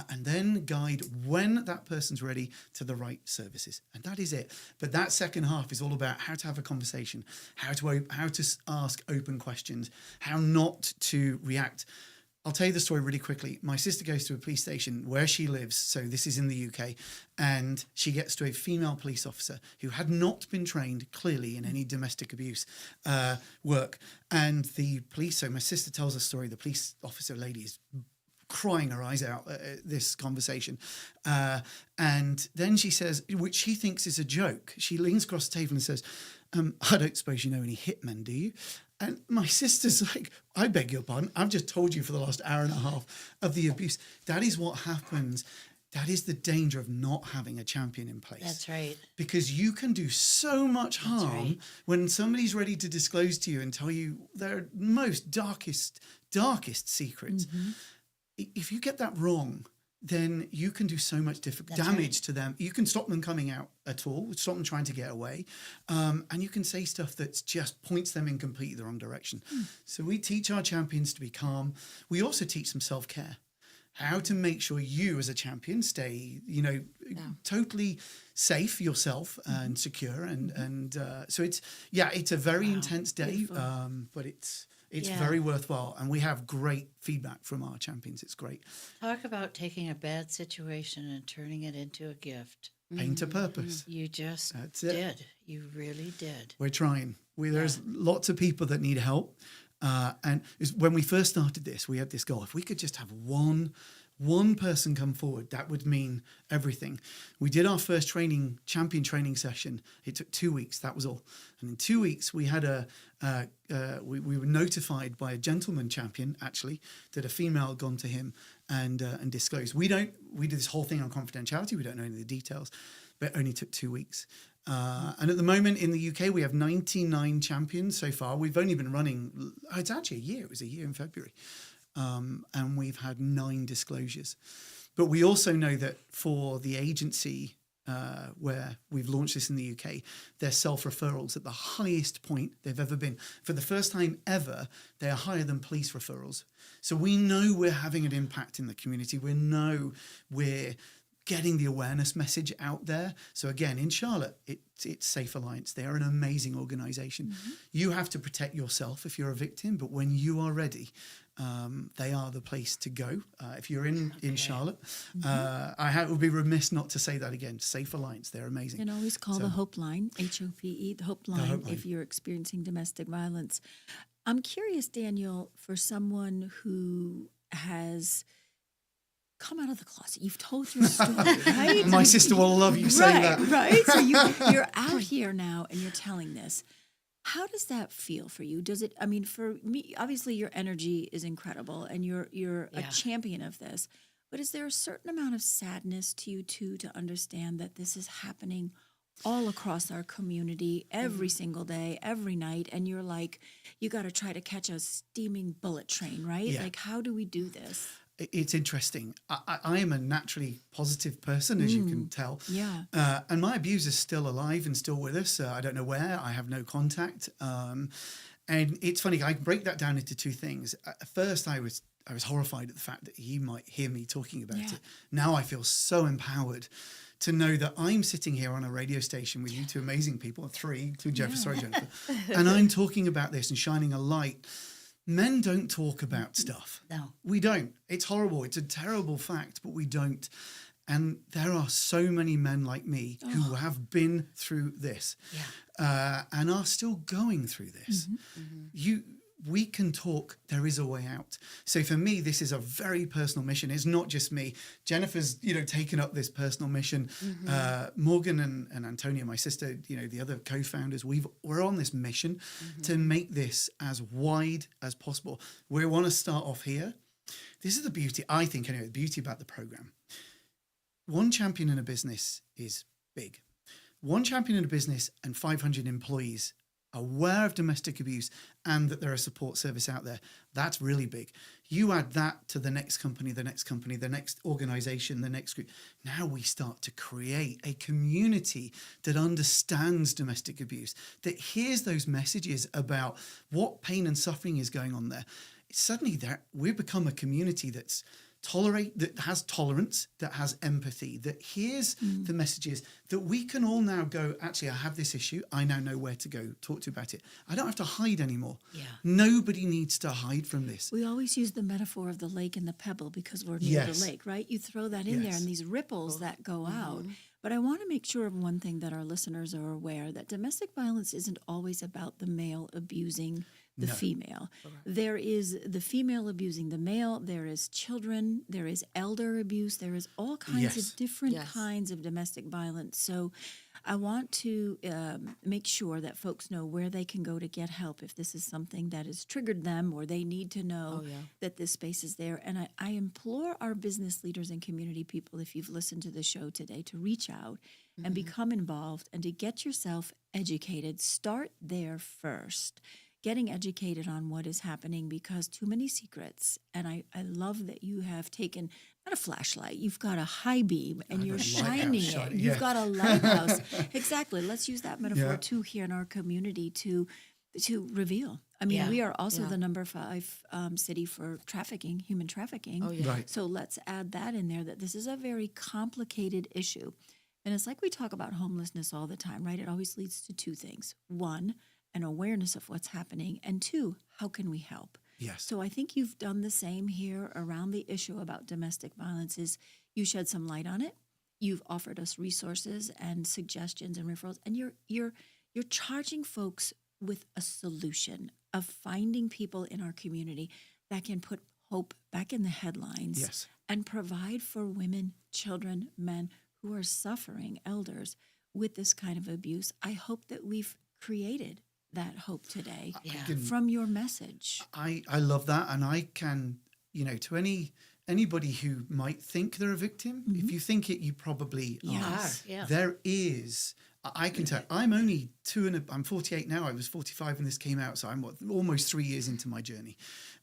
and then guide when that person's ready to the right services, and that is it. But that second half is all about how to have a conversation, how to ask open questions, how not to react. I'll tell you the story really quickly. My sister goes to a police station where she lives, so this is in the UK, and she gets to a female police officer who had not been trained clearly in any domestic abuse work. And the police, so my sister tells a story, the police officer lady is crying her eyes out at this conversation. And then she says, which she thinks is a joke, she leans across the table and says, I don't suppose you know any hitmen, do you? And my sister's like, I beg your pardon, I've just told you for the last hour and a half of the abuse. That is what happens. That is the danger of not having a champion in place. That's right. Because you can do so much harm when somebody's ready to disclose to you and tell you their most darkest secrets. Mm-hmm. If you get that wrong, then you can do so much damage to them. You can stop them coming out at all, stop them trying to get away. And you can say stuff that just points them in completely the wrong direction. So we teach our champions to be calm. We also teach them self-care, how to make sure you as a champion stay, totally safe yourself and secure. And so it's a very intense day, but it's very worthwhile, and we have great feedback from our champions. It's great. Talk about taking a bad situation and turning it into a gift. Paint a purpose. You just did. You really did. We're trying. There's lots of people that need help. And when we first started this, we had this goal. If we could just have one person come forward, that would mean everything. We did our first champion training session. It took 2 weeks. That was all. And in 2 weeks, we had we were notified by a gentleman champion, actually, that a female had gone to him and disclosed. We did this whole thing on confidentiality. We don't know any of the details, but it only took 2 weeks. And at the moment in the UK, we have 99 champions so far. We've only been running, it's actually a year. It was a year in February. And we've had 9 disclosures. But we also know that for the agency where we've launched this in the UK, their self-referrals at the highest point they've ever been. For the first time ever, they are higher than police referrals. So we know we're having an impact in the community. We know we're getting the awareness message out there. So again, in Charlotte, it's Safe Alliance. They are an amazing organisation. Mm-hmm. You have to protect yourself if you're a victim, but when you are ready, they are the place to go. If you're in Charlotte, I would be remiss not to say that again. Safe Alliance, they're amazing. You can always call the Hope Line, HOPE, the Hope Line, if you're experiencing domestic violence. I'm curious, Daniel, for someone who has come out of the closet. You've told your story, right? My sister will love you saying that. Right. So you're out here now and you're telling this. How does that feel for you? Does it, for me, obviously your energy is incredible and you're a champion of this, but is there a certain amount of sadness to you too, to understand that this is happening all across our community every single day, every night, and you're like, you got to try to catch a steaming bullet train, right? Yeah. Like, how do we do this? It's interesting. I am a naturally positive person, as you can tell. Yeah. And my abuser's still alive and still with us. I don't know where. I have no contact. And it's funny, I break that down into two things. At first, I was horrified at the fact that he might hear me talking about it. Now I feel so empowered to know that I'm sitting here on a radio station with you two amazing people, Jennifer, and I'm talking about this and shining a light. Men don't talk about stuff. No. We don't. It's horrible. It's a terrible fact, but we don't. And there are so many men like me who have been through this and are still going through this. We can talk. There is a way out. So for me, this is a very personal mission. It's not just me. Jennifer's, taken up this personal mission. Morgan and Antonia, my sister, the other co-founders, we're on this mission to make this as wide as possible. We want to start off here. This is the beauty, I think, anyway, the beauty about the program. One champion in a business is big. One champion in a business and 500 employees aware of domestic abuse and that there are support service out there. That's really big. You add that to the next company, the next organization, the next group. Now we start to create a community that understands domestic abuse, that hears those messages about what pain and suffering is going on there. Suddenly we've become a community that has tolerance, that has empathy, that hears the messages, that we can all now go, actually, I have this issue. I now know where to go talk to about it. I don't have to hide anymore. Yeah. Nobody needs to hide from this. We always use the metaphor of the lake and the pebble because we're near the lake, right? You throw that in there and these ripples that go out. But I want to make sure of one thing that our listeners are aware, that domestic violence isn't always about the male abusing the female. There is the female abusing the male, there is children, there is elder abuse, there is all kinds of different kinds of domestic violence. So I want to make sure that folks know where they can go to get help if this is something that has triggered them or they need to know that this space is there. And I implore our business leaders and community people, if you've listened to the show today, to reach out and become involved and to get yourself educated. Start there first. Getting educated on what is happening, because too many secrets. And I love that you have taken, not a flashlight, you've got a high beam and you're shining it. You've got a lighthouse. Exactly. Let's use that metaphor too here in our community to reveal. I mean, we are also the number 5 city for trafficking, human trafficking. Right. So let's add that in there, that this is a very complicated issue. And it's like we talk about homelessness all the time, right? It always leads to two things. One, an awareness of what's happening, and two, how can we help? Yes. So I think you've done the same here around the issue about domestic violence. Is you shed some light on it. You've offered us resources and suggestions and referrals, and you're charging folks with a solution of finding people in our community that can put hope back in the headlines and provide for women, children, men who are suffering, elders, with this kind of abuse. I hope that we've created that hope today from your message. I love that. And I can, to anybody who might think they're a victim, if you think it, you probably are. Yeah. There is, I can tell, I'm only I'm 48 now. I was 45 when this came out. So I'm almost 3 years into my journey.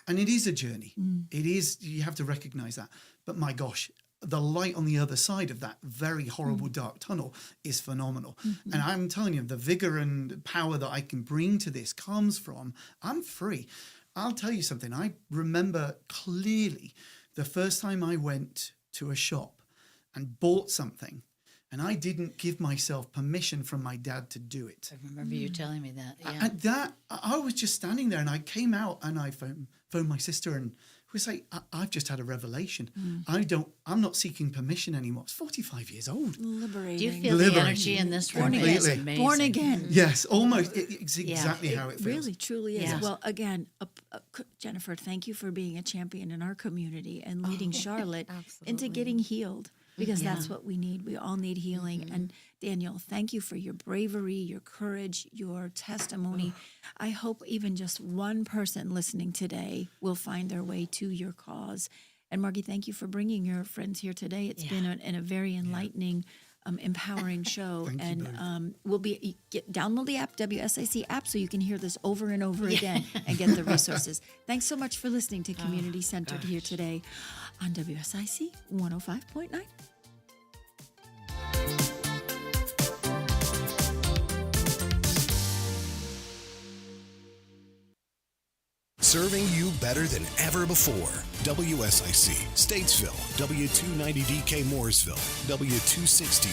And it is a journey. It is, you have to recognize that. But my gosh, the light on the other side of that very horrible dark tunnel is phenomenal. And I'm telling you, the vigor and power that I can bring to this comes from, I'm free. I'll tell you something. I remember clearly the first time I went to a shop and bought something, and I didn't give myself permission from my dad to do it. I remember you telling me that. And I was just standing there, and I came out and I phoned my sister, and was like, I've just had a revelation. I'm not seeking permission anymore. It's 45 years old. Liberating. Do you feel the energy in this room? It's amazing. Born again. Yes, almost. It's exactly how it feels. Really, truly is. Well, again, Jennifer, thank you for being a champion in our community and leading Charlotte into getting healed. Because that's what we need. We all need healing. And Daniel, thank you for your bravery, your courage, your testimony. I hope even just one person listening today will find their way to your cause. And Margie, thank you for bringing your friends here today. It's been a very enlightening, empowering show. We'll download the app, WSIC app, so you can hear this over and over again and get the resources. Thanks so much for listening to Community Centered here today on WSIC 105.9. serving you better than ever before. WSIC, Statesville, W290DK Mooresville, W260